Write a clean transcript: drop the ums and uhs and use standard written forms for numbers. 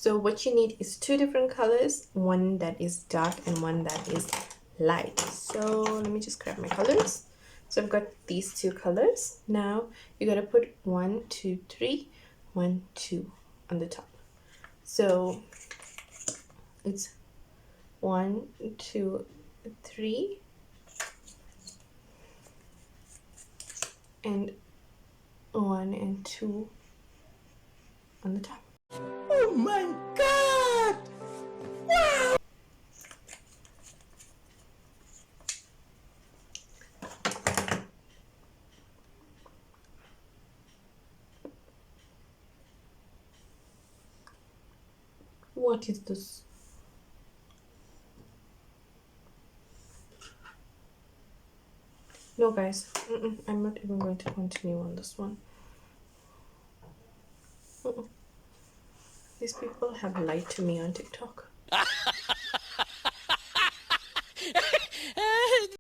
So what you need is two different colors, one that is dark and one that is light. So let me just grab my colors. So I've got these two colors. Now you gotta put 1 2 3 1 2 on the top. So it's 1 2 3 and 1 and 2 on the top. Oh my God! Wow! What is this? No, guys, I'm not even going to continue on this one. These people have lied to me on TikTok.